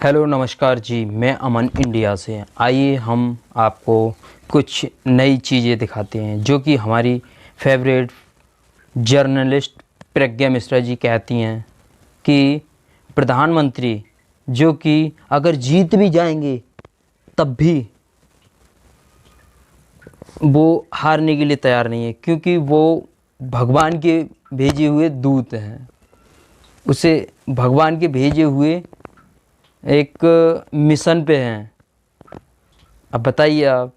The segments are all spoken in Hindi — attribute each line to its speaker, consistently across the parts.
Speaker 1: हेलो नमस्कार जी, मैं अमन इंडिया से। आइए हम आपको कुछ नई चीज़ें दिखाते हैं जो कि हमारी फेवरेट जर्नलिस्ट प्रज्ञा मिश्रा जी कहती हैं कि प्रधानमंत्री जो कि अगर जीत भी जाएंगे तब भी वो हारने के लिए तैयार नहीं है, क्योंकि वो भगवान के भेजे हुए दूत हैं। उसे भगवान के भेजे हुए एक मिशन पे हैं। अब बताइए आप।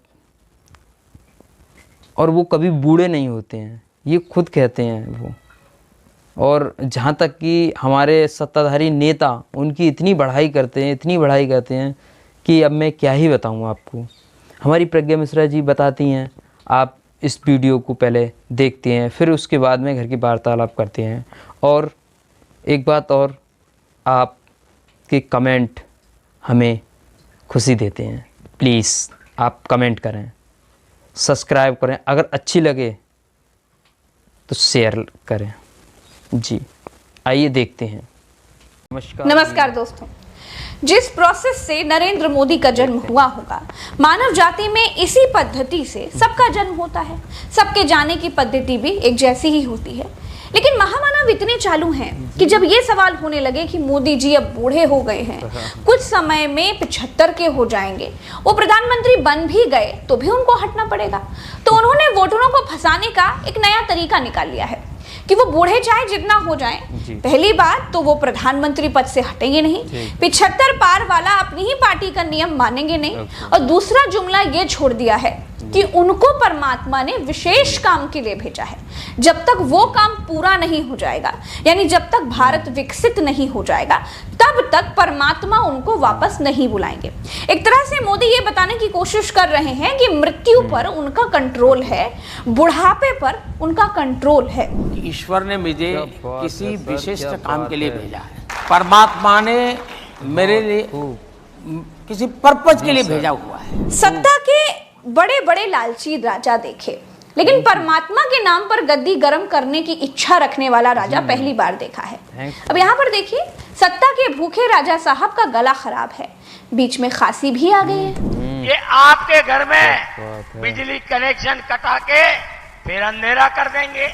Speaker 1: और वो कभी बूढ़े नहीं होते हैं, ये खुद कहते हैं वो। और जहाँ तक कि हमारे सत्ताधारी नेता उनकी इतनी बढ़ाई करते हैं कि अब मैं क्या ही बताऊँ आपको। हमारी प्रज्ञा मिश्रा जी बताती हैं, आप इस वीडियो को पहले देखते हैं, फिर उसके बाद में घर की वार्तालाप करते हैं। और एक बात और, आपके कमेंट हमें खुशी देते हैं। प्लीज़ आप कमेंट करें, सब्सक्राइब करें, अगर अच्छी लगे तो शेयर करें जी। आइए देखते हैं।
Speaker 2: नमस्कार दोस्तों। जिस प्रोसेस से नरेंद्र मोदी का जन्म हुआ होगा, मानव जाति में इसी पद्धति से सबका जन्म होता है। सबके जाने की पद्धति भी एक जैसी ही होती है। लेकिन महामानव इतने चालू हैं कि जब ये सवाल होने लगे कि मोदी जी अब बूढ़े हो गए हैं, कुछ समय में 75 के हो जाएंगे, वो प्रधानमंत्री बन भी गए तो भी उनको हटना पड़ेगा, तो उन्होंने वोटरों को फंसाने का एक नया तरीका निकाल लिया है कि वो बूढ़े चाहे जितना हो जाएं, पहली बात तो वो प्रधानमंत्री पद से हटेंगे नहीं, 75 पार वाला अपनी ही पार्टी का नियम मानेंगे नहीं, और दूसरा जुमला ये छोड़ दिया है कि उनको परमात्मा ने विशेष काम के लिए भेजा है। जब तक वो काम पूरा नहीं हो जाएगा, यानी जब तक भारत विकसित नहीं हो जाएगा, तब तक परमात्मा उनको वापस नहीं बुलाएंगे। एक तरह से मोदी ये बताने की कोशिश कर रहे हैं कि मृत्यु पर उनका कंट्रोल है, बुढ़ापे पर उनका कंट्रोल है।
Speaker 3: ईश्वर ने मुझे किसी विशिष्ट काम के लिए भेजा है। परमात्मा ने मेरे लिए किसी पर्पज के लिए भेजा हुआ है।
Speaker 2: सत्ता के बड़े बड़े लालची राजा देखे, लेकिन परमात्मा के नाम पर गद्दी गर्म करने की इच्छा रखने वाला राजा पहली बार देखा है। अब यहाँ पर देखिए, सत्ता के भूखे राजा साहब का गला खराब है, बीच में खांसी भी आ गई है।
Speaker 4: ये आपके घर में बिजली कनेक्शन कटा के फिर अंधेरा कर देंगे।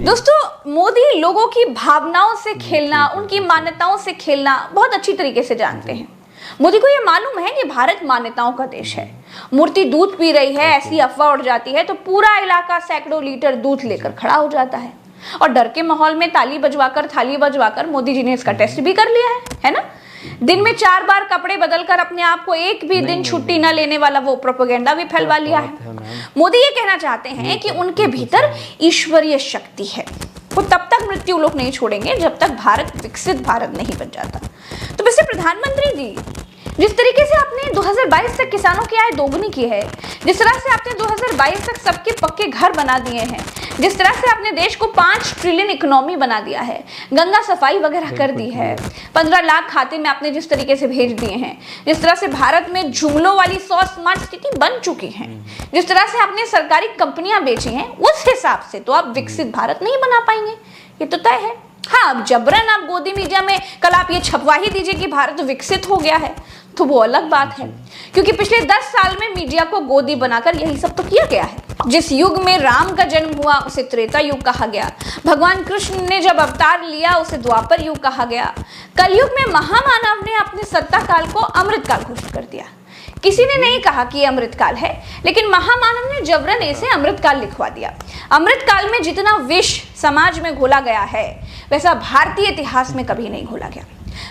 Speaker 2: दोस्तों, मोदी लोगों की भावनाओं से खेलना, उनकी मान्यताओं से खेलना बहुत अच्छी तरीके से जानते हैं। मोदी को यह मालूम है कि भारत मान्यताओं का देश है। मूर्ति दूध पी रही है, ऐसी अफवाह उड़ जाती है तो पूरा इलाका सैकड़ों लीटर दूध लेकर खड़ा हो जाता है। और डर के माहौल में ताली बजवाकर, थाली बजवाकर मोदी जी ने इसका टेस्ट भी कर लिया है ना। दिन में 4 बार कपड़े बदलकर अपने आप को एक भी दिन छुट्टी न लेने वाला वो प्रोपेगेंडा भी फैलवा लिया है। मोदी ये कहना चाहते हैं कि उनके भीतर ईश्वरीय शक्ति है। वो तब तक मृत्यु लोक नहीं छोड़ेंगे जब तक भारत विकसित भारत नहीं बन जाता। तो वैसे प्रधानमंत्री जी, जिस तरीके से आपने 2022 तक किसानों की आय दोगुनी की है, जिस तरह से आपने 2022 तक सबके पक्के घर बना दिए हैं, जिस तरह से आपने देश को 5 ट्रिलियन इकोनॉमी बना दिया है, गंगा सफाई वगैरह कर दी है, 15 लाख खाते में आपने जिस तरीके से भेज दिए हैं, जिस तरह से भारत में जुमलों वाली 100 स्मार्ट सिटी बन चुकी हैं, जिस तरह से आपने सरकारी कंपनियां बेची हैं, उस हिसाब से तो आप विकसित भारत नहीं बना पाएंगे, ये तो तय है। हाँ, अब जबरन आप गोदी मीडिया में कल आप ये छपवा ही दीजिए कि भारत विकसित हो गया है, तो वो अलग बात है, क्योंकि पिछले 10 साल में मीडिया को गोदी बनाकर यही सब तो किया गया है। जिस युग में राम का जन्म हुआ उसे त्रेता युग कहा गया, भगवान कृष्ण ने जब अवतार लिया उसे द्वापर युग कहा गया, कलयुग में महामानव ने अपने सत्ता काल को अमृतकाल घोषित कर दिया। किसी ने नहीं कहा कि अमृतकाल है, लेकिन महामानव ने जबरन इसे अमृतकाल लिखवा दिया। अमृतकाल में जितना विष समाज में घोला गया है, वैसा भारतीय इतिहास में कभी नहीं घोला गया।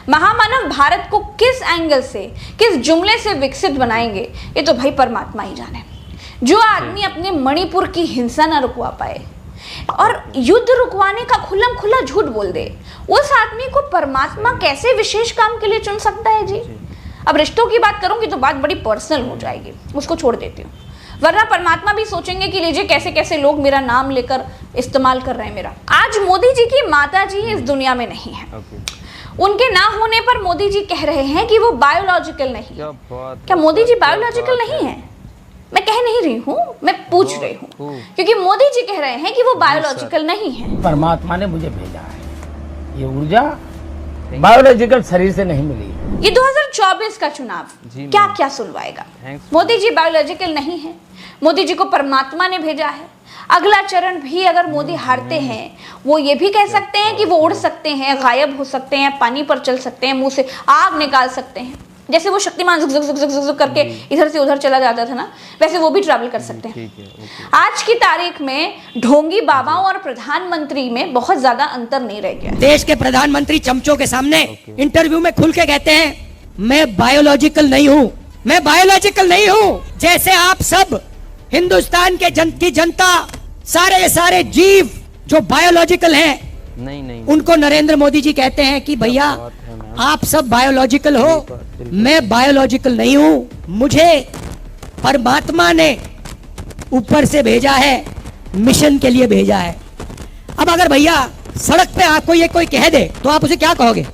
Speaker 2: महामानव भारत को किस एंगल से, किस जुमले से विकसित बनाएंगे, ये तो भाई परमात्मा ही जाने। जो आदमी अपने मणिपुर की हिंसा न रुकवा पाए और युद्ध रुकवाने का खुल्लम खुल्ला झूठ बोल दे, उस आदमी को परमात्मा कैसे विशेष काम के लिए चुन सकता है जी। अब रिश्तों की बात करूंगी तो बात बड़ी पर्सनल हो जाएगी, उसको छोड़ देती हूँ, वरना परमात्मा भी सोचेंगे कि लीजिए कैसे कैसे लोग मेरा नाम लेकर इस्तेमाल कर रहे हैं मेरा। आज मोदी जी की माता जी इस दुनिया में नहीं है। उनके ना होने पर मोदी जी कह रहे हैं कि वो बायोलॉजिकल नहीं है। क्या मोदी जी बायोलॉजिकल नहीं है? मैं कह नहीं रही हूँ, मैं पूछ रही हूँ, क्योंकि मोदी जी कह रहे हैं कि वो बायोलॉजिकल नहीं है।
Speaker 3: परमात्मा ने मुझे भेजा है, ये ऊर्जा बायोलॉजिकल शरीर से नहीं मिली।
Speaker 2: ये 2024 का चुनाव
Speaker 1: जी
Speaker 2: क्या
Speaker 1: मैम।
Speaker 2: क्या सुलवाएगा?
Speaker 1: Thanks।
Speaker 2: मोदी जी बायोलॉजिकल नहीं है, मोदी जी को परमात्मा ने भेजा है। अगला चरण भी अगर मोदी हारते हैं, वो ये भी कह सकते हैं कि वो उड़ सकते हैं, गायब हो सकते हैं, पानी पर चल सकते हैं, मुंह से आग निकाल सकते हैं। जैसे वो शक्तिमान झुक झुक झुक झुक झुक करके इधर से उधर चला जाता था ना, वैसे वो भी ट्रैवल कर सकते हैं।
Speaker 1: ठीक है, ओके।
Speaker 2: आज की तारीख में ढोंगी बाबाओं और प्रधानमंत्री में बहुत ज्यादा अंतर नहीं रह गया।
Speaker 5: देश के प्रधानमंत्री चमचों के सामने इंटरव्यू में खुल के कहते हैं मैं बायोलॉजिकल नहीं हूँ, मैं बायोलॉजिकल नहीं हूँ। जैसे आप सब हिंदुस्तान के की जनता सारे जीव जो बायोलॉजिकल हैं,
Speaker 1: नहीं नहीं
Speaker 5: उनको नरेंद्र मोदी जी कहते हैं कि भैया आप सब बायोलॉजिकल हो, मैं बायोलॉजिकल नहीं हूँ। मुझे परमात्मा ने ऊपर से भेजा है, मिशन के लिए भेजा है। अब अगर भैया सड़क पे आपको ये कोई कह दे तो आप उसे क्या कहोगे?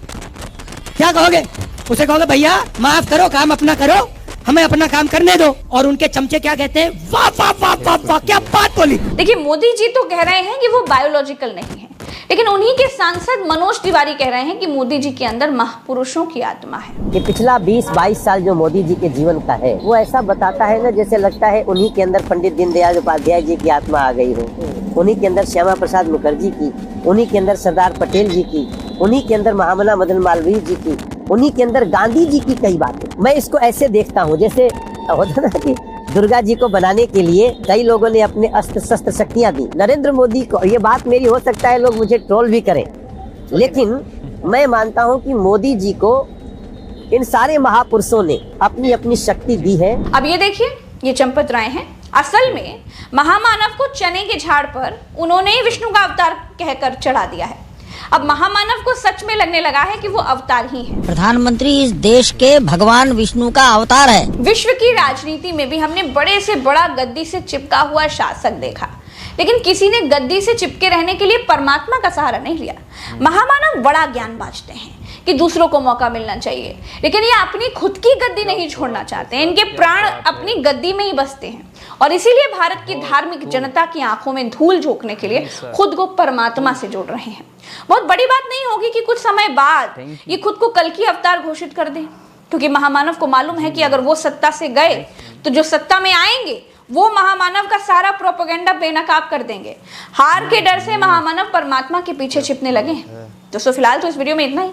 Speaker 5: क्या कहोगे? उसे कहोगे भैया माफ करो, काम अपना करो, हमें अपना काम करने दो। और उनके चमचे क्या कहते हैं? वाह वाह वाह वाह वाह, क्या बात बोली।
Speaker 2: देखिए, मोदी जी तो कह रहे हैं कि वो बायोलॉजिकल नहीं है, लेकिन उन्हीं के सांसद मनोज तिवारी कह रहे हैं कि मोदी जी के अंदर महापुरुषों की आत्मा है।
Speaker 6: कि पिछला 20-22 साल जो मोदी जी के जीवन का है, वो ऐसा बताता है ना, जैसे लगता है उन्हीं के अंदर पंडित दीनदयाल उपाध्याय जी की आत्मा आ गई हो, उन्हीं के अंदर श्यामा प्रसाद मुखर्जी की, उन्हीं के अंदर सरदार पटेल जी की, उन्हीं के अंदर महामना मदन मालवीय जी की, उन्हीं के अंदर गांधी जी की कई बातें। मैं इसको ऐसे देखता हूँ जैसे होता ना कि दुर्गा जी को बनाने के लिए कई लोगों ने अपने अस्त्र शस्त्र शक्तियां दी। नरेंद्र मोदी को, ये बात मेरी हो सकता है लोग मुझे ट्रोल भी करें, लेकिन मैं मानता हूं कि मोदी जी को इन सारे महापुरुषों ने अपनी अपनी शक्ति दी है।
Speaker 2: अब ये देखिए, ये चंपत राय हैं। असल में महामानव को चने के झाड़ पर उन्होंने ही विष्णु का अवतार कहकर चढ़ा दिया है। अब महामानव को सच में लगने लगा है कि वो अवतार ही है।
Speaker 7: प्रधानमंत्री इस देश के भगवान विष्णु का अवतार है।
Speaker 2: विश्व की राजनीति में भी हमने बड़े से बड़ा गद्दी से चिपका हुआ शासक देखा, लेकिन किसी ने गद्दी से चिपके रहने के लिए परमात्मा का सहारा नहीं लिया। महामानव बड़ा ज्ञान बांटते हैं कि दूसरों को मौका मिलना चाहिए, लेकिन ये अपनी खुद की गद्दी नहीं छोड़ना चाहते। इनके प्राण अपनी गद्दी में ही बसते हैं, और इसीलिए भारत की धार्मिक जनता की आंखों में धूल झोंकने के लिए खुद को परमात्मा से जोड़ रहे हैं। बहुत बड़ी बात नहीं होगी कि कुछ समय बाद ये खुद को कल की अवतार घोषित कर दें, क्योंकि महामानव को मालूम है कि अगर वो सत्ता से गए तो जो सत्ता में आएंगे वो महामानव का सारा प्रोपेगेंडा बेनकाब कर देंगे। हार के डर से महामानव परमात्मा के पीछे छिपने लगे हैं। दोस्तों, फिलहाल तो इस वीडियो में इतना ही।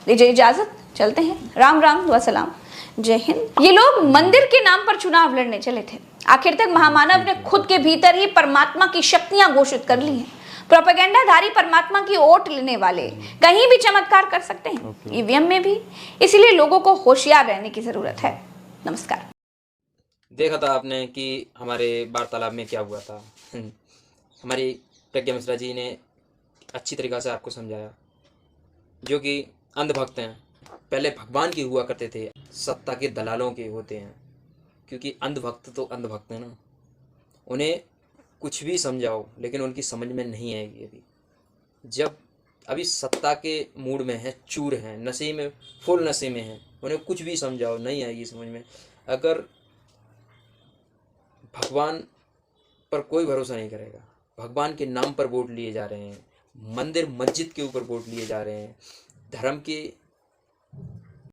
Speaker 2: दीजिए इजाजत, चलते हैं। राम राम, दुआ सलाम, जय हिंद। ये लोग मंदिर के नाम पर चुनाव लड़ने चले थे, आखिर तक महामानव ने खुद के भीतर ही परमात्मा की शक्तियां घोषित कर ली हैं। प्रोपेगेंडाधारी परमात्मा की ओट लेने वाले कहीं भी चमत्कार कर सकते हैं, ईवीएम में भी। इसलिए लोगों को होशियार रहने की जरूरत है। नमस्कार।
Speaker 1: देखा था आपने कि हमारे वार्तालाप में क्या हुआ था। हमारी प्रज्ञा मिश्रा जी ने अच्छी तरीक़ा से आपको समझाया, जो कि अंधभक्त हैं, पहले भगवान की हुआ करते थे, सत्ता के दलालों के होते हैं। क्योंकि अंधभक्त तो अंधभक्त है ना, उन्हें कुछ भी समझाओ लेकिन उनकी समझ में नहीं आएगी। अभी जब अभी सत्ता के मूड में है, चूर हैं, नशे में, फुल नशे में हैं, उन्हें कुछ भी समझाओ नहीं आएगी समझ में। अगर भगवान पर कोई भरोसा नहीं करेगा, भगवान के नाम पर वोट लिए जा रहे हैं, मंदिर मस्जिद के ऊपर वोट लिए जा रहे हैं, धर्म के